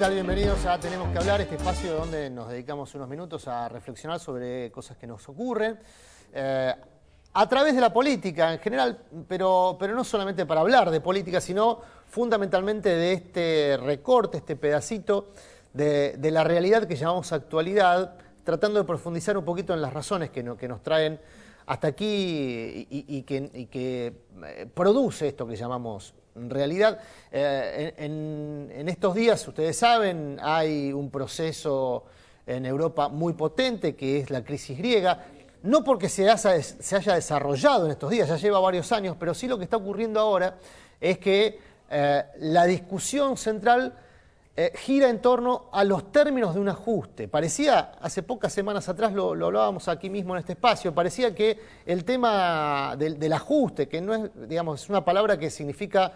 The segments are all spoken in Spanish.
tal? Bienvenidos a Tenemos que hablar, este espacio donde nos dedicamos unos minutos a reflexionar sobre cosas que nos ocurren a través de la política en general, pero no solamente para hablar de política, sino fundamentalmente de este recorte, este pedacito de la realidad que llamamos actualidad, tratando de profundizar un poquito en las razones que nos traen hasta aquí y que produce esto que llamamos realidad. En estos días, ustedes saben, hay un proceso en Europa muy potente que es la crisis griega, no porque se haya desarrollado en estos días, ya lleva varios años, pero sí lo que está ocurriendo ahora es que la discusión central gira en torno a los términos de un ajuste. Parecía, hace pocas semanas atrás lo hablábamos aquí mismo en este espacio, parecía que el tema del ajuste, que no es, digamos, es una palabra que significa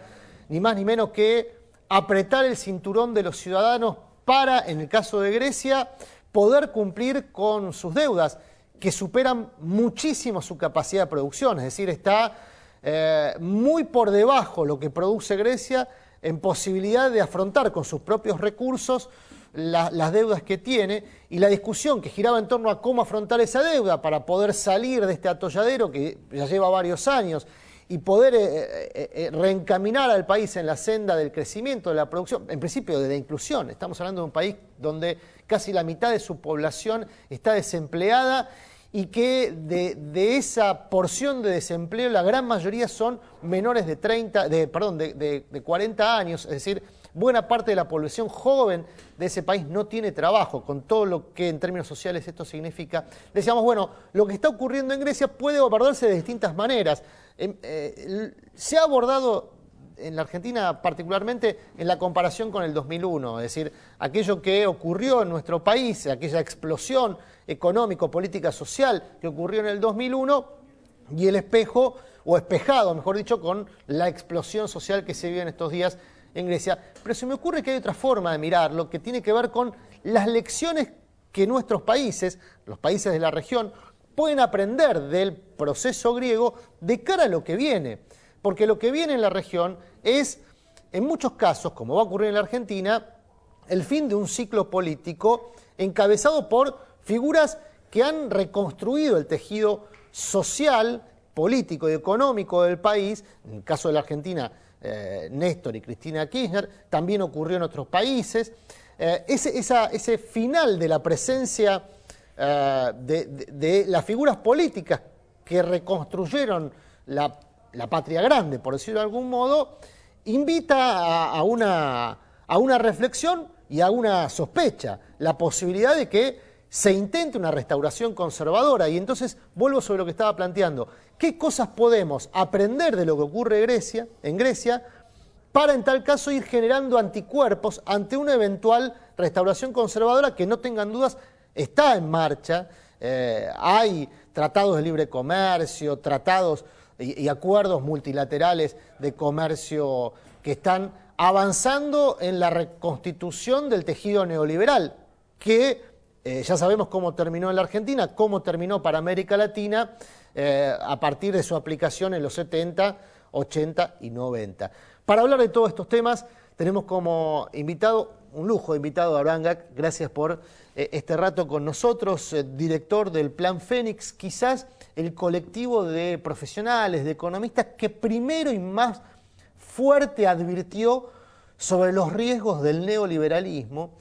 ni más ni menos que apretar el cinturón de los ciudadanos para, en el caso de Grecia, poder cumplir con sus deudas, que superan muchísimo su capacidad de producción, es decir, está muy por debajo lo que produce Grecia en posibilidad de afrontar con sus propios recursos las deudas que tiene, y la discusión que giraba en torno a cómo afrontar esa deuda para poder salir de este atolladero que ya lleva varios años y poder reencaminar al país en la senda del crecimiento, de la producción, en principio de la inclusión. Estamos hablando de un país donde casi la mitad de su población está desempleada y que de esa porción de desempleo la gran mayoría son menores de 40 años, es decir, buena parte de la población joven de ese país no tiene trabajo, con todo lo que en términos sociales esto significa. Decíamos, bueno, lo que está ocurriendo en Grecia puede abordarse de distintas maneras. Se ha abordado en la Argentina particularmente en la comparación con el 2001, es decir, aquello que ocurrió en nuestro país, aquella explosión económico, política, social que ocurrió en el 2001 y el espejo, o espejado, mejor dicho, con la explosión social que se vive en estos días en Grecia. Pero se me ocurre que hay otra forma de mirarlo que tiene que ver con las lecciones que nuestros países, los países de la región, pueden aprender del proceso griego de cara a lo que viene. Porque lo que viene en la región es, en muchos casos, como va a ocurrir en la Argentina, el fin de un ciclo político encabezado por figuras que han reconstruido el tejido social, político y económico del país. En el caso de la Argentina, Néstor y Cristina Kirchner, también ocurrió en otros países. Ese final de la presencia de las figuras políticas que reconstruyeron la patria grande, por decirlo de algún modo, invita a una reflexión y a una sospecha, la posibilidad de que se intente una restauración conservadora. Y entonces vuelvo sobre lo que estaba planteando. ¿Qué cosas podemos aprender de lo que ocurre en Grecia para en tal caso ir generando anticuerpos ante una eventual restauración conservadora que, no tengan dudas, está en marcha? Hay tratados de libre comercio, tratados y acuerdos multilaterales de comercio que están avanzando en la reconstitución del tejido neoliberal, que ya sabemos cómo terminó en la Argentina, cómo terminó para América Latina a partir de su aplicación en los 70, 80 y 90. Para hablar de todos estos temas tenemos como invitado, un lujo de invitado, a Abraham Gak. Gracias por este rato con nosotros, director del Plan Fénix, quizás el colectivo de profesionales, de economistas que primero y más fuerte advirtió sobre los riesgos del neoliberalismo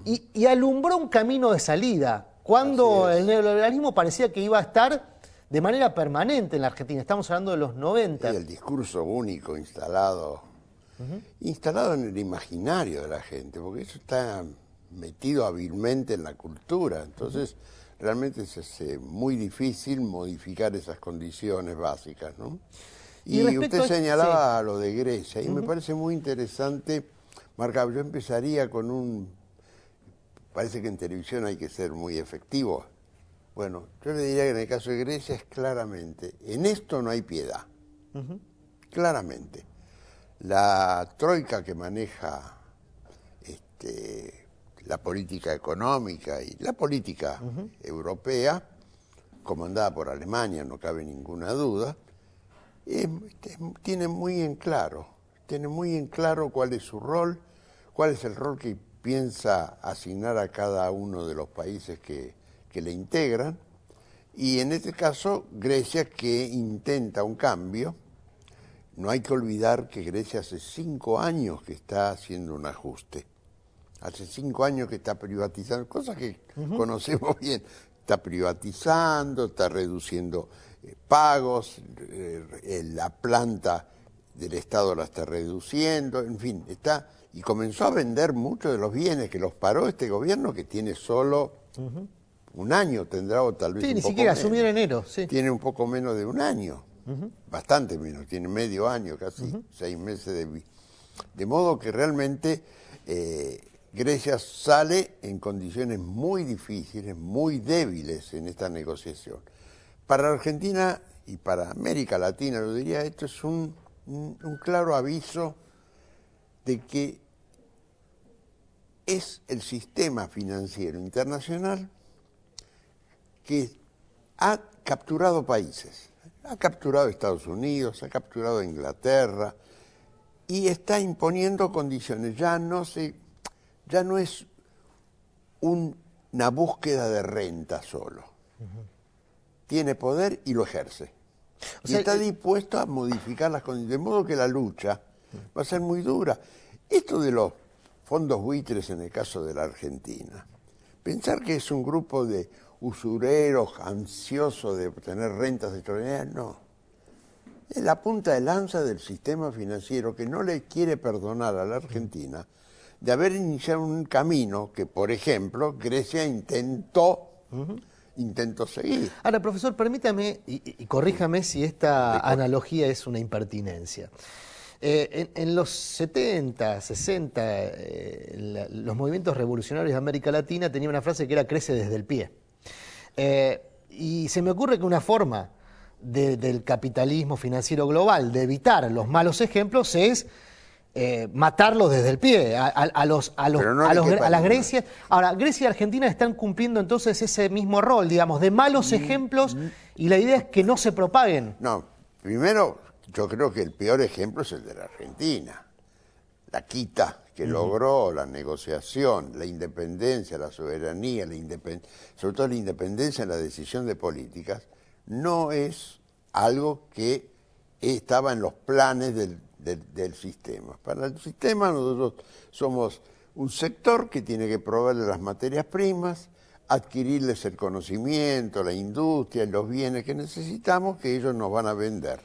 y alumbró un camino de salida cuando el neoliberalismo parecía que iba a estar de manera permanente en la Argentina. Estamos hablando de los 90. Y el discurso único instalado en el imaginario de la gente, porque eso está metido hábilmente en la cultura. Entonces, realmente se hace muy difícil modificar esas condiciones básicas, ¿no? Y usted señalaba lo de Grecia, y me parece muy interesante, Marcado. Yo empezaría con parece que en televisión hay que ser muy efectivo. Bueno, yo le diría que en el caso de Grecia es claramente, en esto no hay piedad. Claramente. La troika que maneja la política económica y la política europea, comandada por Alemania, no cabe ninguna duda, tiene muy en claro cuál es su rol, cuál es el rol que piensa asignar a cada uno de los países que le integran, y en este caso Grecia, que intenta un cambio. No hay que olvidar que Grecia hace 5 años que está haciendo un ajuste. Hace 5 años que está privatizando, cosas que conocemos bien. Está privatizando, está reduciendo pagos, la planta del Estado la está reduciendo, en fin, y comenzó a vender muchos de los bienes que los paró este gobierno, que tiene solo un año, tendrá, o tal vez sí, un ni poco siquiera menos. asumió en enero. Sí. Tiene un poco menos de un año, bastante menos, tiene medio año, casi 6 meses de modo que realmente Grecia sale en condiciones muy difíciles, muy débiles en esta negociación. Para Argentina y para América Latina, yo diría, esto es un claro aviso de que es el sistema financiero internacional que ha capturado países. Ha capturado Estados Unidos, ha capturado Inglaterra y está imponiendo condiciones. Ya no es una búsqueda de renta solo. Tiene poder y lo ejerce. O sea, y está dispuesto a modificar las condiciones, de modo que la lucha va a ser muy dura. Esto de los fondos buitres en el caso de la Argentina, pensar que es un grupo de usureros ansiosos de obtener rentas extraordinarias, no. Es la punta de lanza del sistema financiero que no le quiere perdonar a la Argentina de haber iniciado un camino que, por ejemplo, Grecia intentó seguir. Ahora, profesor, permítame y corríjame si esta analogía es una impertinencia. En los 70, 60, los movimientos revolucionarios de América Latina tenían una frase que era crece desde el pie. Y se me ocurre que una forma del capitalismo financiero global de evitar los malos ejemplos es matarlos desde el pie a las Grecia. Ahora, Grecia y Argentina están cumpliendo entonces ese mismo rol, digamos, de malos ejemplos, y la idea es que no se propaguen. No, primero yo creo que el peor ejemplo es el de la Argentina. La quita que logró, la negociación, la independencia, la soberanía, sobre todo la independencia en la decisión de políticas, no es algo que estaba en los planes del sistema. Para el sistema nosotros somos un sector que tiene que proveerle las materias primas, adquirirles el conocimiento, la industria, los bienes que necesitamos, que ellos nos van a vender.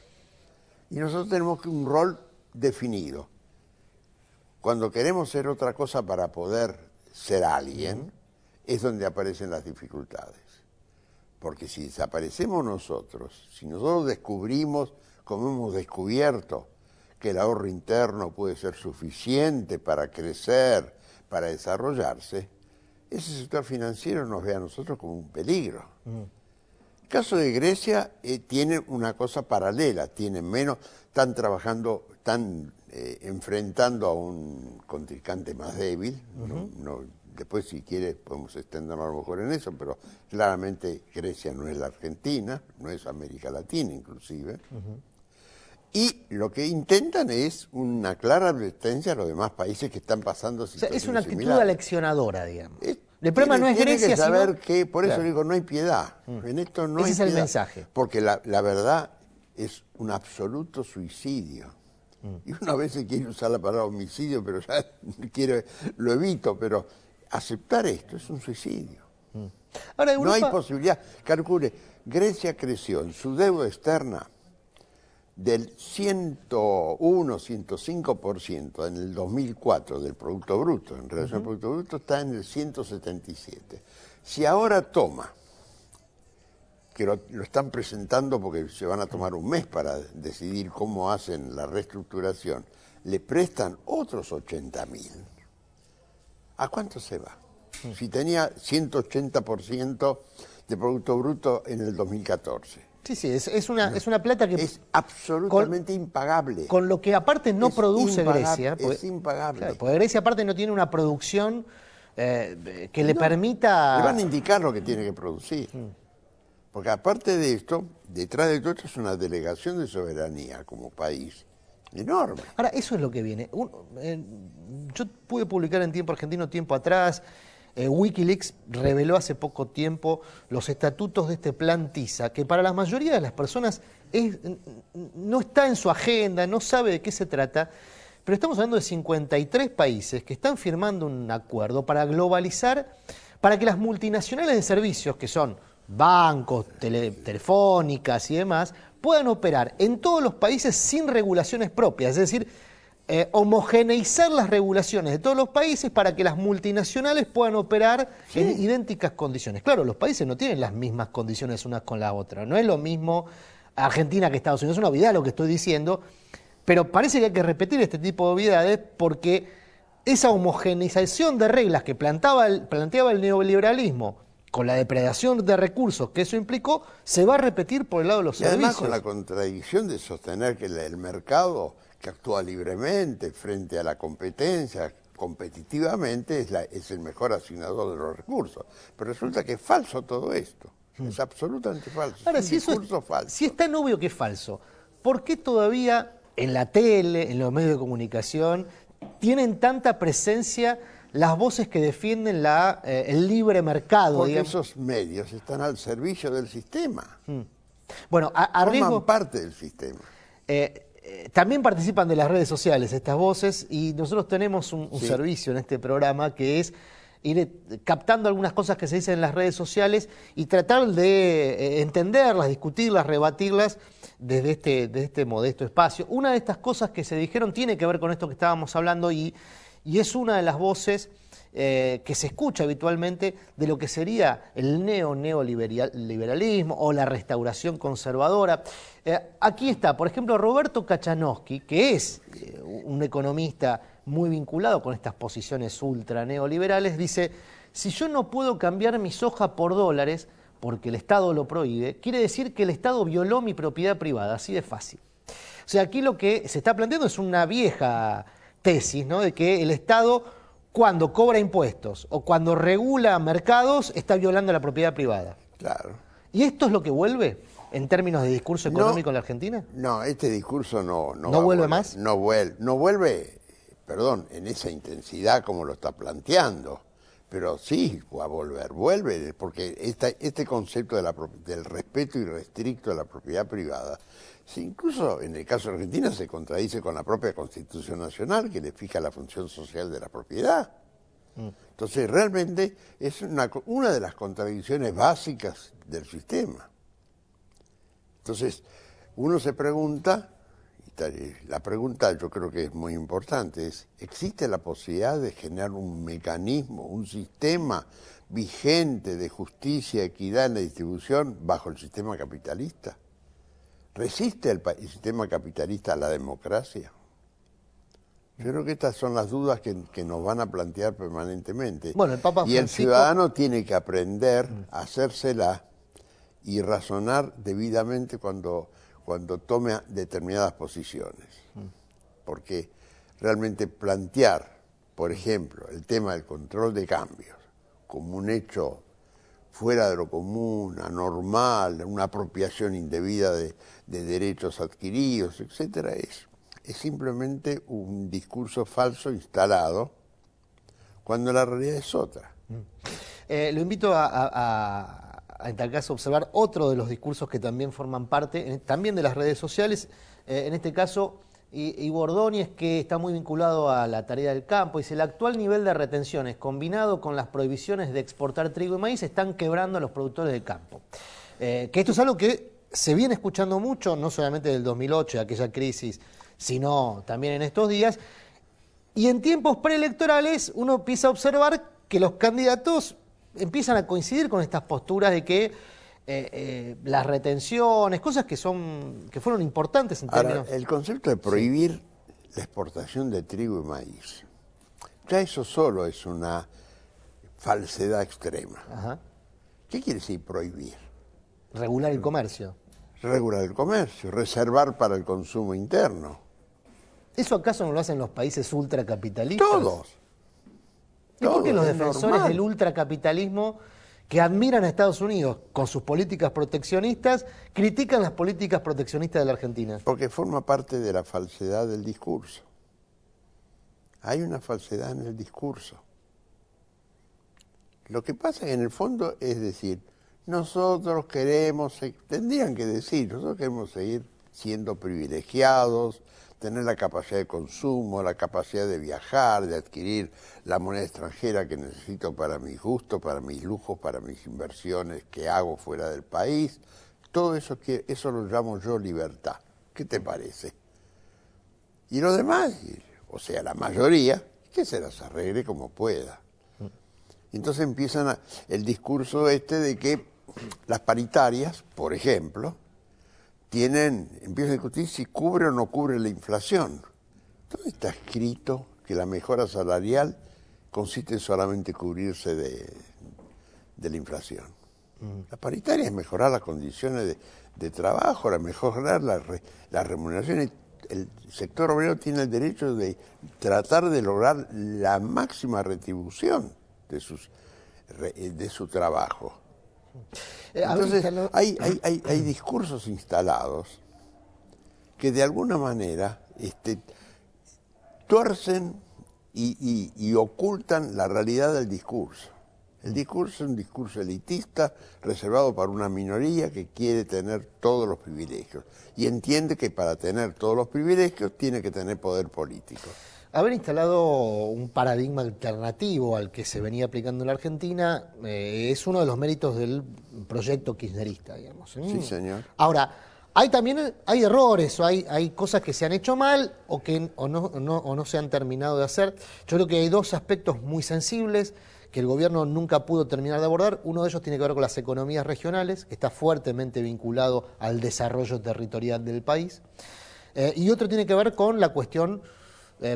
Y nosotros tenemos un rol definido. Cuando queremos ser otra cosa para poder ser alguien, es donde aparecen las dificultades. Porque si desaparecemos nosotros, si nosotros descubrimos, como hemos descubierto, que el ahorro interno puede ser suficiente para crecer, para desarrollarse, ese sector financiero nos ve a nosotros como un peligro. El caso de Grecia tiene una cosa paralela, están trabajando, están enfrentando a un contrincante más débil. Después, si quiere, podemos extendernos a lo mejor en eso, pero claramente Grecia no es la Argentina, no es América Latina inclusive. Y lo que intentan es una clara advertencia a los demás países que están pasando situaciones es una actitud similares. aleccionadora, digamos. El problema no es Grecia, que saber sino... que, por eso digo, no hay piedad. En esto no hay Ese es el piedad, mensaje. Porque la verdad es un absoluto suicidio. Y una vez se quiere usar la palabra homicidio, pero ya lo evito, pero aceptar esto es un suicidio. Ahora, Europa... No hay posibilidad. Calcule, Grecia creció en su deuda externa del 101, 105% en el 2004 del Producto Bruto, en relación al Producto Bruto está en el 177. Si ahora toma, que lo están presentando porque se van a tomar un mes para decidir cómo hacen la reestructuración, le prestan otros 80.000. ¿A cuánto se va? Si tenía 180% de Producto Bruto en el 2014. Sí, es una plata que... Es absolutamente impagable. Con lo que aparte no produce Grecia. Es impagable. Claro, porque Grecia aparte no tiene una producción que le permita... Le van a indicar lo que tiene que producir. Porque aparte de esto, detrás de todo esto es una delegación de soberanía como país. enorme. Ahora, eso es lo que viene. Yo pude publicar en Tiempo Argentino tiempo atrás, Wikileaks reveló hace poco tiempo los estatutos de este plan TISA, que para la mayoría de las personas no está en su agenda, no sabe de qué se trata, pero estamos hablando de 53 países que están firmando un acuerdo para globalizar, para que las multinacionales de servicios, que son bancos, telefónicas y demás, puedan operar en todos los países sin regulaciones propias, es decir, homogeneizar las regulaciones de todos los países para que las multinacionales puedan operar en idénticas condiciones. Claro, los países no tienen las mismas condiciones unas con la otra, no es lo mismo Argentina que Estados Unidos, es una obviedad lo que estoy diciendo, pero parece que hay que repetir este tipo de obviedades porque esa homogeneización de reglas que planteaba el neoliberalismo con la depredación de recursos que eso implicó, se va a repetir por el lado de los servicios. Además, con la contradicción de sostener que el mercado, que actúa libremente frente a la competencia, competitivamente, es el mejor asignador de los recursos. Pero resulta que es falso todo esto. Es absolutamente falso. Ahora, es un discurso falso. Si es tan obvio que es falso, ¿por qué todavía en la tele, en los medios de comunicación, tienen tanta presencia las voces que defienden el libre mercado? Porque digamos? esos medios están al servicio del sistema. Bueno, Forman parte del sistema. También participan de las redes sociales estas voces y nosotros tenemos un servicio en este programa que es ir captando algunas cosas que se dicen en las redes sociales y tratar de entenderlas, discutirlas, rebatirlas desde este modesto espacio. Una de estas cosas que se dijeron tiene que ver con esto que estábamos hablando y es una de las voces que se escucha habitualmente de lo que sería el neoliberalismo o la restauración conservadora. Aquí está, por ejemplo, Roberto Kachanowski, que es un economista muy vinculado con estas posiciones ultra neoliberales, dice: si yo no puedo cambiar mi soja por dólares porque el Estado lo prohíbe, quiere decir que el Estado violó mi propiedad privada, así de fácil. O sea, aquí lo que se está planteando es una vieja tesis, ¿no?, de que el Estado, cuando cobra impuestos o cuando regula mercados, está violando la propiedad privada. Claro. ¿Y esto es lo que vuelve en términos de discurso económico en la Argentina? No, este discurso no vuelve más. No vuelve, perdón, en esa intensidad como lo está planteando, pero sí va a vuelve, porque este concepto del respeto irrestricto de la propiedad privada, incluso en el caso de Argentina se contradice con la propia Constitución Nacional, que le fija la función social de la propiedad. Entonces, realmente es una de las contradicciones básicas del sistema. Entonces, uno se pregunta, y la pregunta yo creo que es muy importante, ¿existe la posibilidad de generar un mecanismo, un sistema vigente de justicia, equidad en la distribución bajo el sistema capitalista? ¿Resiste el sistema capitalista a la democracia? Yo creo que estas son las dudas que nos van a plantear permanentemente. Bueno, el Papa Francisco... Y el ciudadano tiene que aprender a hacérsela y razonar debidamente cuando tome determinadas posiciones. Porque realmente plantear, por ejemplo, el tema del control de cambios como un hecho fuera de lo común, anormal, una apropiación indebida de derechos adquiridos, etcétera, es simplemente un discurso falso instalado cuando la realidad es otra. Lo invito en tal caso, a observar otro de los discursos que también forman parte, también de las redes sociales, en este caso, Ivo Ordóñez, que está muy vinculado a la tarea del campo, dice: el actual nivel de retenciones combinado con las prohibiciones de exportar trigo y maíz están quebrando a los productores del campo. Que esto es algo que se viene escuchando mucho, no solamente del 2008, de aquella crisis, sino también en estos días, y en tiempos preelectorales uno empieza a observar que los candidatos empiezan a coincidir con estas posturas de que las retenciones, cosas que fueron importantes en términos... Ahora, el concepto de prohibir la exportación de trigo y maíz, ya eso solo es una falsedad extrema. Ajá. ¿Qué quiere decir prohibir? Regular el comercio. Regular el comercio, reservar para el consumo interno. ¿Eso acaso no lo hacen los países ultracapitalistas? Todos. ¿Y por qué los defensores del ultracapitalismo, que admiran a Estados Unidos con sus políticas proteccionistas, critican las políticas proteccionistas de la Argentina? Porque forma parte de la falsedad del discurso. Hay una falsedad en el discurso. Lo que pasa en el fondo es decir, nosotros queremos, tendrían que decir, nosotros queremos seguir siendo privilegiados, tener la capacidad de consumo, la capacidad de viajar, de adquirir la moneda extranjera que necesito para mis gustos, para mis lujos, para mis inversiones que hago fuera del país. Todo eso, eso lo llamo yo libertad. ¿Qué te parece? Y lo demás, o sea, la mayoría, que se las arregle como pueda. Entonces empiezan el discurso de que las paritarias, por ejemplo, empiezan a discutir si cubre o no cubre la inflación. ¿Dónde está escrito que la mejora salarial consiste en solamente cubrirse de la inflación? La paritaria es mejorar las condiciones de trabajo, mejorar las remuneraciones. El sector obrero tiene el derecho de tratar de lograr la máxima retribución de su trabajo. Entonces, hay discursos instalados que de alguna manera tuercen y ocultan la realidad del discurso. El discurso es un discurso elitista reservado para una minoría que quiere tener todos los privilegios y entiende que para tener todos los privilegios tiene que tener poder político. Haber instalado un paradigma alternativo al que se venía aplicando en la Argentina es uno de los méritos del proyecto kirchnerista, digamos. Sí, señor. Ahora, hay errores, o hay cosas que se han hecho mal o no se han terminado de hacer. Yo creo que hay dos aspectos muy sensibles que el gobierno nunca pudo terminar de abordar. Uno de ellos tiene que ver con las economías regionales, que está fuertemente vinculado al desarrollo territorial del país. Y otro tiene que ver con la cuestión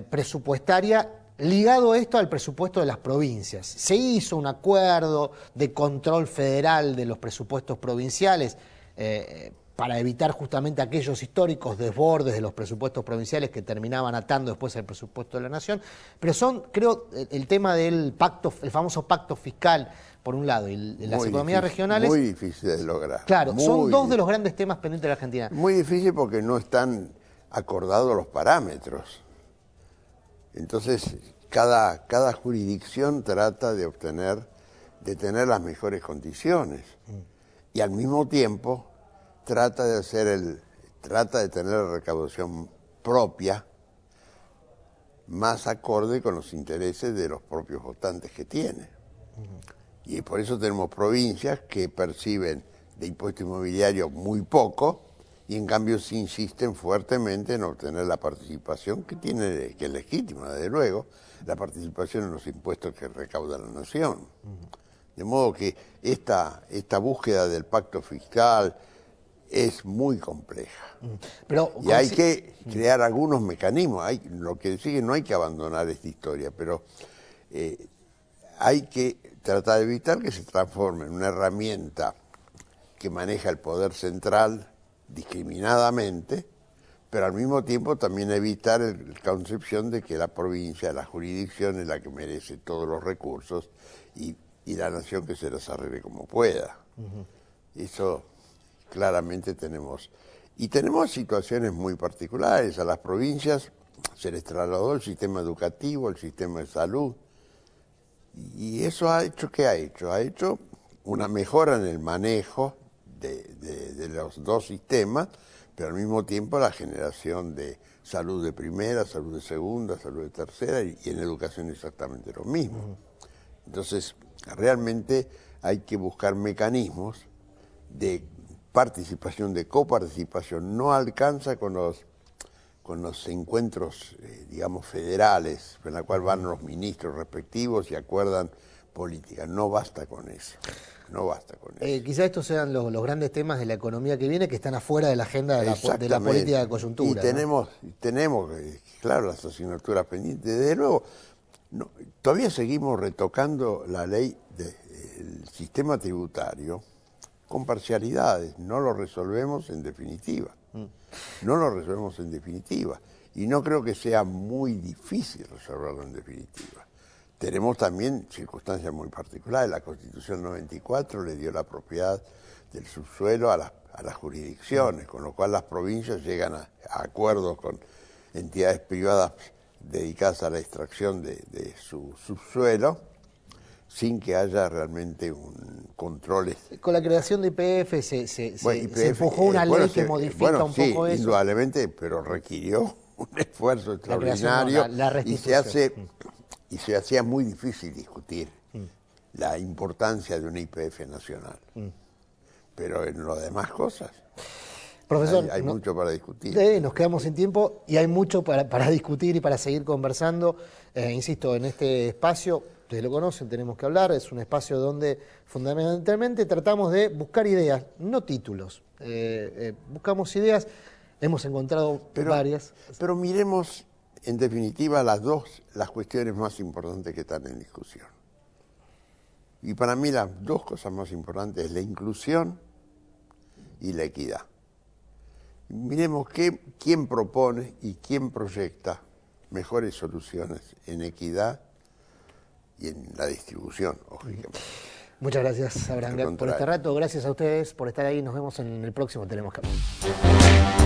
presupuestaria, ligado esto al presupuesto de las provincias. Se hizo un acuerdo de control federal de los presupuestos provinciales para evitar justamente aquellos históricos desbordes de los presupuestos provinciales que terminaban atando después el presupuesto de la nación, pero creo, el tema del pacto, el famoso pacto fiscal, por un lado, y las economías regionales... Muy difícil de lograr. Claro, son dos de los grandes temas pendientes de la Argentina. Muy difícil porque no están acordados los parámetros. Entonces, cada jurisdicción trata de tener las mejores condiciones. Y al mismo tiempo trata de tener la recaudación propia más acorde con los intereses de los propios votantes que tiene. Y por eso tenemos provincias que perciben de impuesto inmobiliario muy poco, y en cambio se insisten fuertemente en obtener la participación que es legítima, desde luego, la participación en los impuestos que recauda la nación. De modo que esta búsqueda del pacto fiscal es muy compleja. Y hay que crear algunos mecanismos. Lo que sigue, no hay que abandonar esta historia, pero hay que tratar de evitar que se transforme en una herramienta que maneja el poder central discriminadamente, pero al mismo tiempo también evitar la concepción de que la provincia, la jurisdicción es la que merece todos los recursos y la nación que se los arregle como pueda. Eso claramente tenemos. Y tenemos situaciones muy particulares. A las provincias se les trasladó el sistema educativo, el sistema de salud, y eso ha hecho, ¿qué ha hecho? Ha hecho una mejora en el manejo de los dos sistemas, pero al mismo tiempo la generación de salud de primera, salud de segunda, salud de tercera, y en educación exactamente lo mismo. Entonces, realmente hay que buscar mecanismos de participación, de coparticipación. No alcanza con los encuentros, digamos, federales, en la cual van los ministros respectivos y acuerdan política. No basta con eso. No basta con eso. Quizás estos sean los grandes temas de la economía que viene, que están afuera de la agenda de la política de coyuntura. Y tenemos, claro, las asignaturas pendientes. Desde luego, todavía seguimos retocando la ley del sistema tributario con parcialidades. No lo resolvemos en definitiva. No lo resolvemos en definitiva. Y no creo que sea muy difícil resolverlo en definitiva. tenemos también circunstancias muy particulares. La Constitución 94 le dio la propiedad del subsuelo a las jurisdicciones, con lo cual las provincias llegan a acuerdos con entidades privadas dedicadas a la extracción de su subsuelo, sin que haya realmente un control. Con la creación de YPF se empujó una ley que modifica un poco eso. Indudablemente, pero requirió un esfuerzo extraordinario y se hacía muy difícil discutir la importancia de una YPF nacional. Pero en las demás cosas Profesor, hay mucho para discutir. Nos quedamos sin tiempo y hay mucho para discutir y para seguir conversando. Insisto, en este espacio, ustedes lo conocen, tenemos que hablar, es un espacio donde fundamentalmente tratamos de buscar ideas, no títulos. Buscamos ideas, hemos encontrado varias. Pero miremos, en definitiva, las cuestiones más importantes que están en discusión. Y para mí las dos cosas más importantes es la inclusión y la equidad. Miremos quién propone y quién proyecta mejores soluciones en equidad y en la distribución, lógicamente. Muchas gracias, Abraham, por este rato. Gracias a ustedes por estar ahí. Nos vemos en el próximo Tenemos que Hablar.